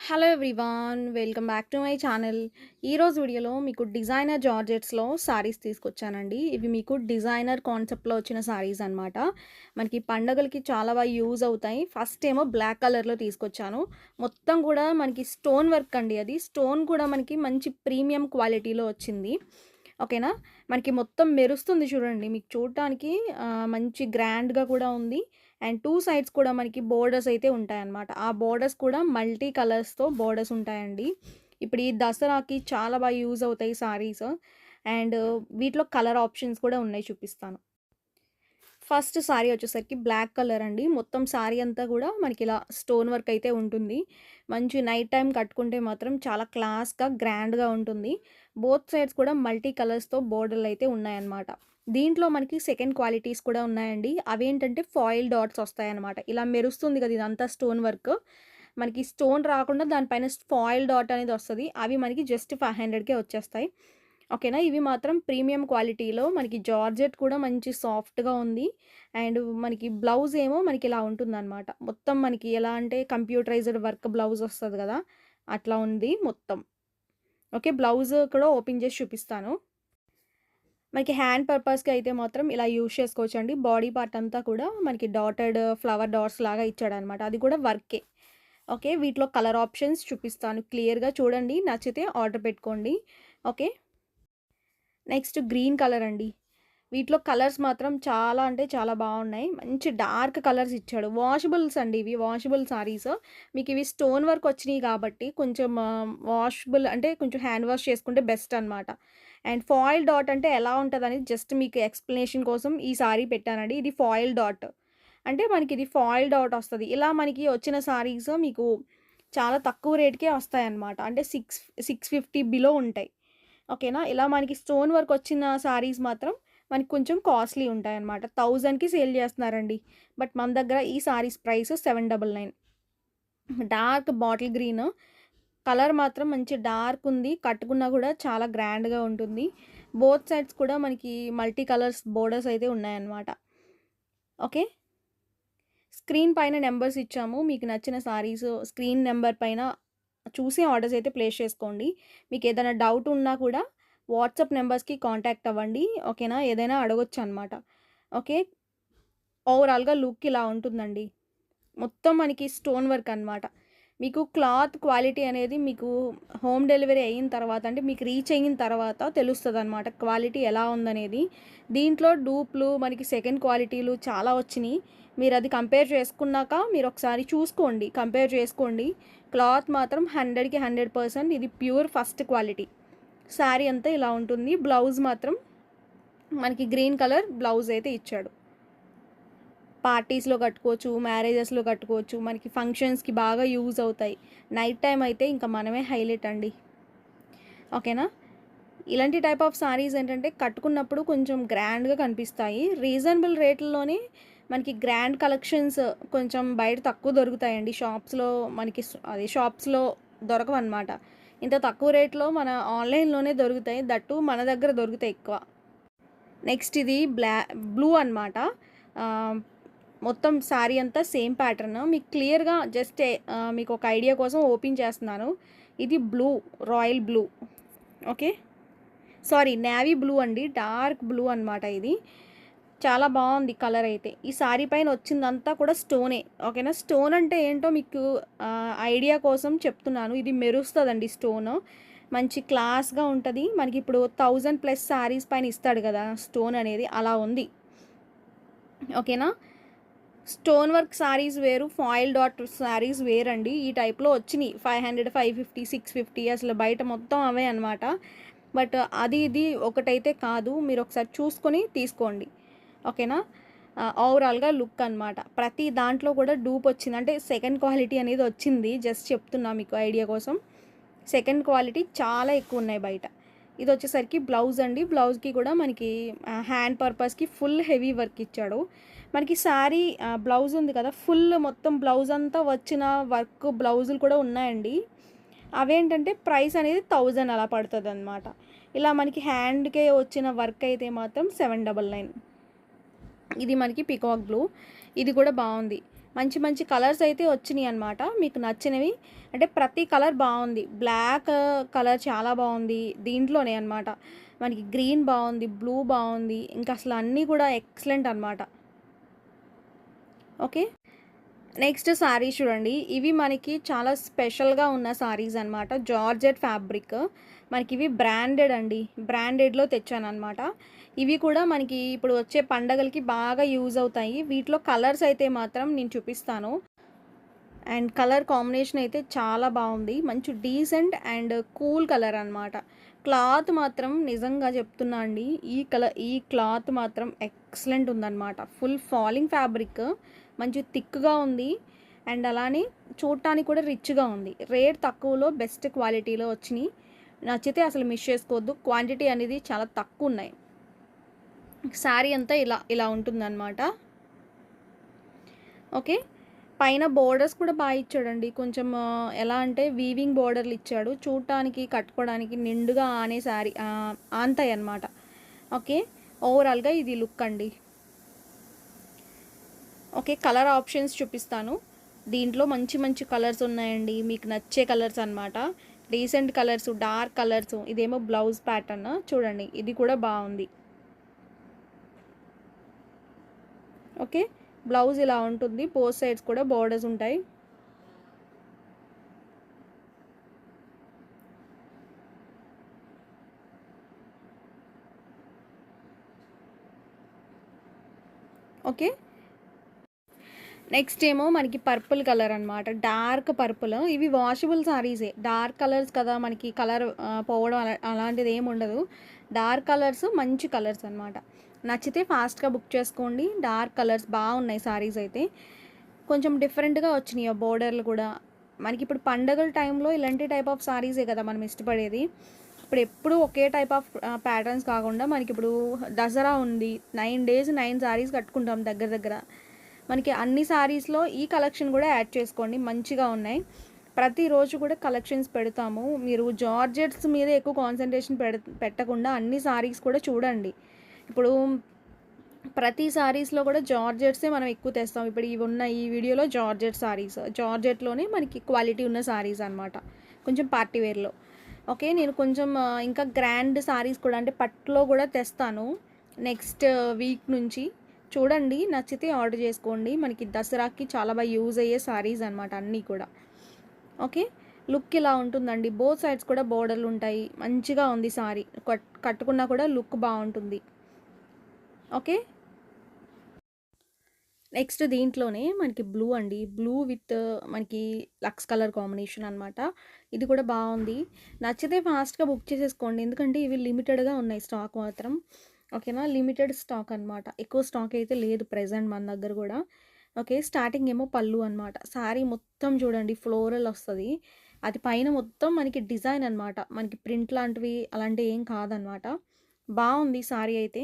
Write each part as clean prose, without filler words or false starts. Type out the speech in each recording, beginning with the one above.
Hello everyone, welcome back to my channel. ఈరోజు వీడియోలో మీకు డిజైనర్ జార్జెట్స్లో సారీస్ తీసుకొచ్చానండి. ఇవి మీకు డిజైనర్ కాన్సెప్ట్లో వచ్చిన సారీస్ అనమాట. మనకి పండగలకి చాలా బాగా యూజ్ అవుతాయి. ఫస్ట్ ఏమో బ్లాక్ కలర్లో తీసుకొచ్చాను. మొత్తం కూడా మనకి స్టోన్ వర్క్ అండి. అది స్టోన్ కూడా మనకి మంచి ప్రీమియం క్వాలిటీలో వచ్చింది. ఓకేనా. మనకి మొత్తం మెరుస్తుంది చూడండి. మీకు చూడటానికి మంచి గ్రాండ్గా కూడా ఉంది. అండ్ టూ సైడ్స్ కూడా మనకి బోర్డర్స్ అయితే ఉంటాయన్నమాట. ఆ బోర్డర్స్ కూడా మల్టీ కలర్స్తో బోర్డర్స్ ఉంటాయండి. ఇప్పుడు ఈ దసరాకి చాలా బాగా యూజ్ అవుతాయి సారీస్. అండ్ వీటిలో కలర్ ఆప్షన్స్ కూడా ఉన్నాయి, చూపిస్తాను. ఫస్ట్ సారీ వచ్చేసరికి బ్లాక్ కలర్ అండి. మొత్తం సారీ అంతా కూడా మనకి ఇలా స్టోన్ వర్క్ అయితే ఉంటుంది. మంచి నైట్ టైం కట్టుకుంటే మాత్రం చాలా క్లాస్గా గ్రాండ్గా ఉంటుంది. బోత్ సైడ్స్ కూడా మల్టీ కలర్స్తో బోర్డర్లు అయితే ఉన్నాయన్నమాట. దీంట్లో మనకి సెకండ్ క్వాలిటీస్ కూడా ఉన్నాయండి. అవేంటంటే ఫాయిల్ డాట్స్ వస్తాయన్నమాట. ఇలా మెరుస్తుంది కదా, ఇదంతా స్టోన్ వర్క్. మనకి స్టోన్ రాకుండా దానిపైన ఫాయిల్ డాట్ అనేది వస్తుంది. అవి మనకి జస్ట్ 500కే వచ్చేస్తాయి. ఓకేనా. ఇవి మాత్రం ప్రీమియం క్వాలిటీలో మనకి జార్జెట్ కూడా మంచి సాఫ్ట్గా ఉంది. అండ్ మనకి బ్లౌజ్ ఏమో మనకి ఇలా ఉంటుందన్నమాట. మొత్తం మనకి ఎలా అంటే కంప్యూటరైజ్డ్ వర్క్ బ్లౌజ్ వస్తుంది కదా, అట్లా ఉంది మొత్తం. ఓకే, బ్లౌజ్ కూడా ఓపెన్ చేసి చూపిస్తాను. మనకి హ్యాండ్ పర్పస్కి అయితే మాత్రం ఇలా యూజ్ చేసుకోవచ్చు అండి. బాడీ పార్ట్ అంతా కూడా మనకి డాటెడ్ ఫ్లవర్ డాట్స్ లాగా ఇచ్చాడనమాట. అది కూడా వర్కే. ఓకే, వీటిలో కలర్ ఆప్షన్స్ చూపిస్తాను క్లియర్గా చూడండి. నచ్చితే ఆర్డర్ పెట్టుకోండి. ఓకే, నెక్స్ట్ గ్రీన్ కలర్ అండి. వీటిలో కలర్స్ మాత్రం చాలా అంటే చాలా బాగున్నాయి. మంచి డార్క్ కలర్స్ ఇచ్చాడు. వాషబుల్స్ అండి ఇవి, వాషబుల్ సారీస్. మీకు ఇవి స్టోన్ వర్క్ వచ్చినాయి కాబట్టి కొంచెం వాషబుల్ అంటే కొంచెం హ్యాండ్ వాష్ చేసుకుంటే బెస్ట్ అనమాట. అండ్ ఫాయిల్ డాట్ అంటే ఎలా ఉంటుందని జస్ట్ మీకు ఎక్స్ప్లెనేషన్ కోసం ఈ సారీ పెట్టానండి. ఇది ఫాయిల్ డాట్ అంటే మనకి ఇది ఫాయిల్ డాట్ వస్తుంది. ఇలా మనకి వచ్చిన సారీస్ మీకు చాలా తక్కువ రేట్కే వస్తాయన్నమాట. అంటే 650 బిలో ఉంటాయి. ఓకేనా. ఇలా మనకి స్టోన్ వర్క్ వచ్చిన సారీస్ మాత్రం మనకి కొంచెం కాస్ట్లీ ఉంటాయన్నమాట. 1000కి సేల్ చేస్తున్నారండి. బట్ మన దగ్గర ఈ saris price 799. Dark bottle green colour మాత్రం మంచి డార్క్ ఉంది. కట్టుకున్నా కూడా చాలా గ్రాండ్గా ఉంటుంది. బోత్ సైడ్స్ కూడా మనకి మల్టీ కలర్స్ బోర్డర్స్ అయితే ఉన్నాయన్నమాట. ఓకే, స్క్రీన్ పైన నెంబర్స్ ఇచ్చాము. మీకు నచ్చిన సారీస్ స్క్రీన్ నెంబర్ పైన చూసి ఆర్డర్స్ అయితే ప్లేస్ చేసుకోండి. మీకు ఏదైనా డౌట్ ఉన్నా కూడా వాట్సాప్ నెంబర్స్కి కాంటాక్ట్ అవ్వండి. ఓకేనా, ఏదైనా అడగొచ్చు అనమాట. ఓకే, ఓవరాల్గా లుక్ ఇలా ఉంటుందండి. మొత్తం మనకి స్టోన్ వర్క్ అనమాట. మీకు క్లాత్ క్వాలిటీ అనేది మీకు హోమ్ డెలివరీ అయిన తర్వాత అంటే మీకు రీచ్ అయిన తర్వాత తెలుస్తుంది అనమాట క్వాలిటీ ఎలా ఉందనేది. దీంట్లో డూప్లు మనకి సెకండ్ క్వాలిటీలు చాలా వచ్చినాయి. మీరు అది కంపేర్ చేసుకున్నాక మీరు ఒకసారి చూసుకోండి, కంపేర్ చేసుకోండి. క్లాత్ మాత్రం 100కి 100%. ఇది ప్యూర్ ఫస్ట్ క్వాలిటీ. శారీ అంతా ఇలా ఉంటుంది. బ్లౌజ్ మాత్రం మనకి గ్రీన్ కలర్ బ్లౌజ్ అయితే ఇచ్చాడు. పార్టీస్లో కట్టుకోవచ్చు, మ్యారేజెస్లో కట్టుకోవచ్చు. మనకి ఫంక్షన్స్కి బాగా యూజ్ అవుతాయి. నైట్ టైం అయితే ఇంకా మనమే హైలైట్ అండి. ఓకేనా. ఇలాంటి టైప్ ఆఫ్ సారీస్ ఏంటంటే కట్టుకున్నప్పుడు కొంచెం గ్రాండ్గా కనిపిస్తాయి. రీజనబుల్ రేట్లలోనే మనకి గ్రాండ్ కలెక్షన్స్ కొంచెం బయట తక్కువ దొరుకుతాయండి. షాప్స్లో మనకి అది షాప్స్లో దొరకవన్నమాట. ఇంత తక్కువ రేట్లో మన ఆన్లైన్లోనే దొరుకుతాయి. దట్టు మన దగ్గర దొరుకుతాయి ఎక్కువ. నెక్స్ట్ ఇది బ్లూ అనమాట. మొత్తం శారీ అంతా సేమ్ ప్యాటర్న్. మీకు క్లియర్గా జస్ట్ మీకు ఒక ఐడియా కోసం ఓపెన్ చేస్తున్నాను. ఇది blue, royal blue. Okay, sorry navy blue అండి, డార్క్ బ్లూ అనమాట. ఇది చాలా బాగుంది కలర్ అయితే. ఈ శారీ పైన వచ్చిందంతా కూడా స్టోనే. ఓకేనా. స్టోన్ అంటే ఏంటో మీకు ఐడియా కోసం చెప్తున్నాను. ఇది మెరుస్తుందండి స్టోన్. మంచి క్లాస్గా ఉంటుంది. మనకి ఇప్పుడు 1000+ శారీస్ పైన ఇస్తాడు కదా స్టోన్ అనేది, అలా ఉంది. ఓకేనా. స్టోన్ వర్క్ శారీస్ వేరు, ఫాయిల్ డాట్ శారీస్ వేరండి. ఈ టైప్లో వచ్చినాయి 500, 550, 650 అసలు బయట మొత్తం అవే అనమాట. బట్ అది ఇది ఒకటైతే కాదు, మీరు ఒకసారి చూసుకొని తీసుకోండి. ఓకేనా. ఓవరాల్గా లుక్ అనమాట. ప్రతి దాంట్లో కూడా డూప్ వచ్చింది అంటే సెకండ్ క్వాలిటీ అనేది వచ్చింది. జస్ట్ చెప్తున్నా మీకు ఐడియా కోసం. సెకండ్ క్వాలిటీ చాలా ఎక్కువ ఉన్నాయి బయట. ఇది వచ్చేసరికి బ్లౌజ్ అండి. బ్లౌజ్కి కూడా మనకి హ్యాండ్ పర్పస్కి ఫుల్ హెవీ వర్క్ ఇచ్చాడు. మనకి శారీ బ్లౌజ్ ఉంది కదా, ఫుల్ మొత్తం బ్లౌజ్ అంతా వచ్చిన వర్క్ బ్లౌజులు కూడా ఉన్నాయండి. అవేంటంటే ప్రైస్ అనేది 1000 అలా పడుతుంది అనమాట. ఇలా మనకి హ్యాండ్కే వచ్చిన వర్క్ అయితే మాత్రం 799. ఇది మనకి పికాక్ బ్లూ. ఇది కూడా బాగుంది. మంచి మంచి కలర్స్ అయితే వచ్చినాయి అనమాట. మీకు నచ్చినవి అంటే ప్రతి కలర్ బాగుంది. బ్లాక్ కలర్ చాలా బాగుంది దీంట్లోనే అనమాట. మనకి గ్రీన్ బాగుంది, బ్లూ బాగుంది, ఇంకా అసలు అన్నీ కూడా ఎక్సలెంట్ అనమాట. ఓకే. నెక్స్ట్ శారీస్ చూడండి. ఇవి మనకి చాలా స్పెషల్‌గా ఉన్న శారీస్ అనమాట. Georgette fabric. మనకివి బ్రాండెడ్ అండి. బ్రాండెడ్‌లో తెచ్చాననమాట. ఇవి కూడా మనకి ఇప్పుడు వచ్చే పండగలకి బాగా యూజ్ అవుతాయి. వీటిలో కలర్స్ అయితే మాత్రం నేను చూపిస్తాను. అండ్ కలర్ కాంబినేషన్ అయితే చాలా బాగుంది. మంచి డీసెంట్ అండ్ కూల్ కలర్ అనమాట. క్లాత్ మాత్రం నిజంగా చెప్తున్నా అండి. ఈ క్లాత్ మాత్రం ఎక్సలెంట్ ఉందన్నమాట. Full falling fabric. మంచి థిక్‌గా ఉంది. అండ్ అలానే చూడటానికి కూడా రిచ్‌గా ఉంది. రేట్ తక్కువలో బెస్ట్ క్వాలిటీలో వచ్చినాయి. నచ్చితే అసలు మిస్ చేసుకోవద్దు. క్వాంటిటీ అనేది చాలా తక్కువ ఉన్నాయి. శారీ అంతా ఇలా ఇలా ఉంటుందన్నమాట. ఓకే. పైన బోర్డర్స్ కూడా బాగా ఇచ్చాడండి. కొంచెం ఎలా అంటే వీవింగ్ బోర్డర్లు ఇచ్చాడు. చూడటానికి కట్టుకోవడానికి నిండుగా ఆనే శారీ ఆనతాయి అన్నమాట. ఓకే. ఓవరాల్‌గా ఇది లుక్ అండి. ఓకే. కలర్ ఆప్షన్స్ చూపిస్తాను. దీంట్లో మంచి మంచి కలర్స్ ఉన్నాయండి. మీకు నచ్చే కలర్స్ అనమాట. Decent colours, dark colours. ఇదేమో బ్లౌజ్ ప్యాటర్న్ చూడండి. ఇది కూడా బాగుంది. ఓకే. బ్లౌజ్ ఇలా ఉంటుంది. బోత్ సైడ్స్ కూడా బోర్డర్స్ ఉంటాయి. ఓకే. నెక్స్ట్ ఏమో మనకి పర్పుల్ కలర్ అనమాట. Dark purple. ఇవి వాషబుల్ సారీసే. డార్క్ కలర్స్ కదా మనకి కలర్ పోవడం అలాంటిది ఏమి ఉండదు. డార్క్ కలర్స్ మంచి కలర్స్ అనమాట. నచ్చితే ఫాస్ట్గా బుక్ చేసుకోండి. డార్క్ కలర్స్ బాగున్నాయి సారీస్ అయితే. కొంచెం డిఫరెంట్గా వచ్చినాయి ఆ బోర్డర్లు కూడా. మనకి ఇప్పుడు పండగల టైంలో ఇలాంటి టైప్ ఆఫ్ సారీసే కదా మనం ఇష్టపడేది. ఇప్పుడు ఎప్పుడు ఒకే టైప్ ఆఫ్ ప్యాటర్న్స్ కాకుండా మనకి ఇప్పుడు దసరా ఉంది. 9 days 9 సారీస్ కట్టుకుంటాం దగ్గర దగ్గర. మనకి అన్ని సారీస్లో ఈ కలెక్షన్ కూడా యాడ్ చేసుకోండి. మంచిగా ఉన్నాయి. ప్రతిరోజు కూడా కలెక్షన్స్ పెడతాము. మీరు జార్జెట్స్ మీద ఎక్కువ కాన్సన్ట్రేషన్ పెట్టకుండా అన్ని సారీస్ కూడా చూడండి. ఇప్పుడు ప్రతి సారీస్లో కూడా జార్జెట్సే మనం ఎక్కువ తెస్తాం. ఇప్పుడు ఇవి ఉన్న ఈ వీడియోలో జార్జెట్ సారీస్. జార్జెట్లోనే మనకి క్వాలిటీ ఉన్న సారీస్ అనమాట. కొంచెం పార్టీ వేర్లో. ఓకే. నేను కొంచెం ఇంకా గ్రాండ్ సారీస్ కూడా అంటే పట్టులో కూడా తెస్తాను నెక్స్ట్ వీక్ నుంచి. చూడండి. నచ్చితే ఆర్డర్ చేసుకోండి. మనకి దసరాకి చాలా బాగా యూజ్ అయ్యే సారీస్ అనమాట అన్నీ కూడా. ఓకే. లుక్ ఇలా ఉంటుందండి. బోత్ సైడ్స్ కూడా బోర్డర్లు ఉంటాయి. మంచిగా ఉంది సారీ. కట్టుకున్నా కూడా లుక్ బాగుంటుంది. ఓకే. నెక్స్ట్ దీంట్లోనే మనకి బ్లూ అండి. బ్లూ విత్ మనకి లక్స్ కలర్ కాంబినేషన్ అనమాట. ఇది కూడా బాగుంది. నచ్చితే ఫాస్ట్గా బుక్ చేసేసుకోండి. ఎందుకంటే ఇవి లిమిటెడ్గా ఉన్నాయి స్టాక్ మాత్రం. ఓకేనా. లిమిటెడ్ స్టాక్ అనమాట. ఎక్కువ స్టాక్ అయితే లేదు ప్రెజెంట్ మన దగ్గర కూడా. ఓకే. స్టార్టింగ్ ఏమో పళ్ళు అనమాట. శారీ మొత్తం చూడండి ఫ్లోరల్ వస్తుంది. అది పైన మొత్తం మనకి డిజైన్ అనమాట. మనకి ప్రింట్ లాంటివి అలాంటివి ఏం కాదనమాట. బాగుంది శారీ అయితే.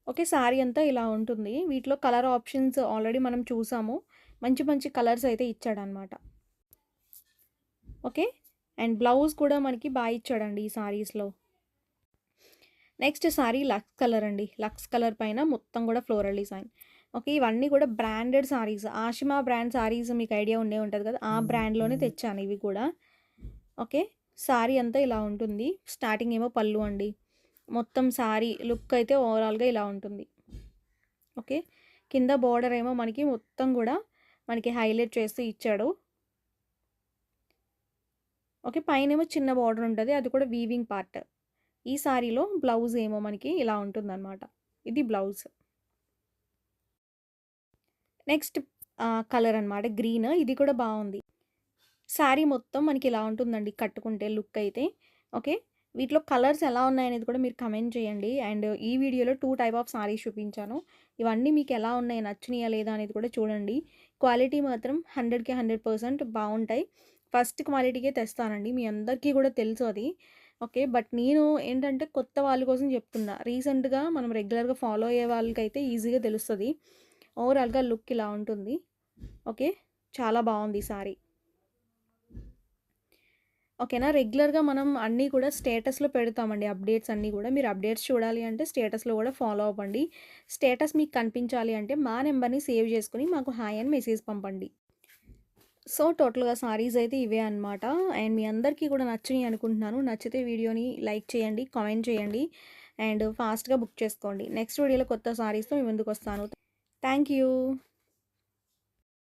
ఓకే. శారీ అంతా ఇలా ఉంటుంది. వీటిలో కలర్ ఆప్షన్స్ ఆల్రెడీ మనం చూసాము. మంచి మంచి కలర్స్ అయితే ఇచ్చాడనమాట. ఓకే. అండ్ బ్లౌజ్ కూడా మనకి బాగా ఇచ్చాడండి ఈ సారీస్‌లో. నెక్స్ట్ సారీ లక్స్ కలర్ అండి. లక్స్ కలర్ పైన మొత్తం కూడా ఫ్లోరల్ డిజైన్. ఓకే. ఇవన్నీ కూడా బ్రాండెడ్ సారీస్. ఆషిమా బ్రాండ్ సారీస్ మీకు ఐడియా ఉండే ఉంటది కదా! ఆ బ్రాండ్‌లోనే తెచ్చాను ఇవి కూడా. ఓకే. శారీ అంతా ఇలా ఉంటుంది. స్టార్టింగ్ ఏమో పళ్ళు అండి. మొత్తం శారీ లుక్ అయితే ఓవరాల్‌గా ఇలా ఉంటుంది. ఓకే. కింద బోర్డర్ ఏమో మనకి మొత్తం కూడా మనకి హైలైట్ చేస్తూ ఇచ్చాడు. ఓకే. పైనేమో చిన్న బోర్డర్ ఉంటది. అది కూడా వీవింగ్ పార్ట్. ఈ సారీలో బ్లౌజ్ ఏమో మనకి ఇలా ఉంటుందన్నమాట. ఇది బ్లౌజ్. నెక్స్ట్ కలర్ అనమాట గ్రీన్. ఇది కూడా బాగుంది. శారీ మొత్తం మనకి ఇలా ఉంటుందండి కట్టుకుంటే లుక్ అయితే. ఓకే. వీటిలో కలర్స్ ఎలా ఉన్నాయనేది కూడా మీరు కమెంట్ చేయండి. అండ్ ఈ వీడియోలో 2 టైప్ ఆఫ్ సారీస్ చూపించాను. ఇవన్నీ మీకు ఎలా ఉన్నాయి, నచ్చినాయా లేదా అనేది కూడా చూడండి. క్వాలిటీ మాత్రం 100కి 100% బాగుంటాయి. ఫస్ట్ క్వాలిటీకే తెస్తానండి. మీ అందరికీ కూడా తెలుసు అది. ఓకే. బట్ నేను ఏంటంటే కొత్త వాళ్ళ కోసం చెప్తున్నా. రీసెంట్‌గా మనం రెగ్యులర్‌గా ఫాలో అయ్యే వాళ్ళకైతే ఈజీగా తెలుస్తది. ఓవరాల్‌గా లుక్ ఇలా ఉంటుంది. ఓకే. చాలా బాగుంది ఈ సారీ. ఓకేనా. రెగ్యులర్‌గా మనం అన్నీ కూడా స్టేటస్‌లో పెడతామండి అప్డేట్స్ అన్నీ గూడా. మీరు అప్డేట్స్ చూడాలి అంటే స్టేటస్‌లో గూడా ఫాలో అవ్వండి. స్టేటస్ మీకు కనిపించాలి అంటే మా నంబర్‌ని సేవ్ చేసుకొని మాకు హాయ్ అని మెసేజ్ పంపండి. సో, టోటల్‌గా సారీస్ అయితే ఇవే అనమాట. అండ్ మీ అందరికీ కూడా నచ్చినియి అనుకుంటున్నాను. నచ్చితే వీడియోని లైక్ చేయండి, కామెంట్ చేయండి అండ్ ఫాస్ట్‌గా బుక్ చేసుకోండి. నెక్స్ట్ వీడియోలో కొత్త సారీస్‌తో మీ ముందుకొస్తాను. Thank you.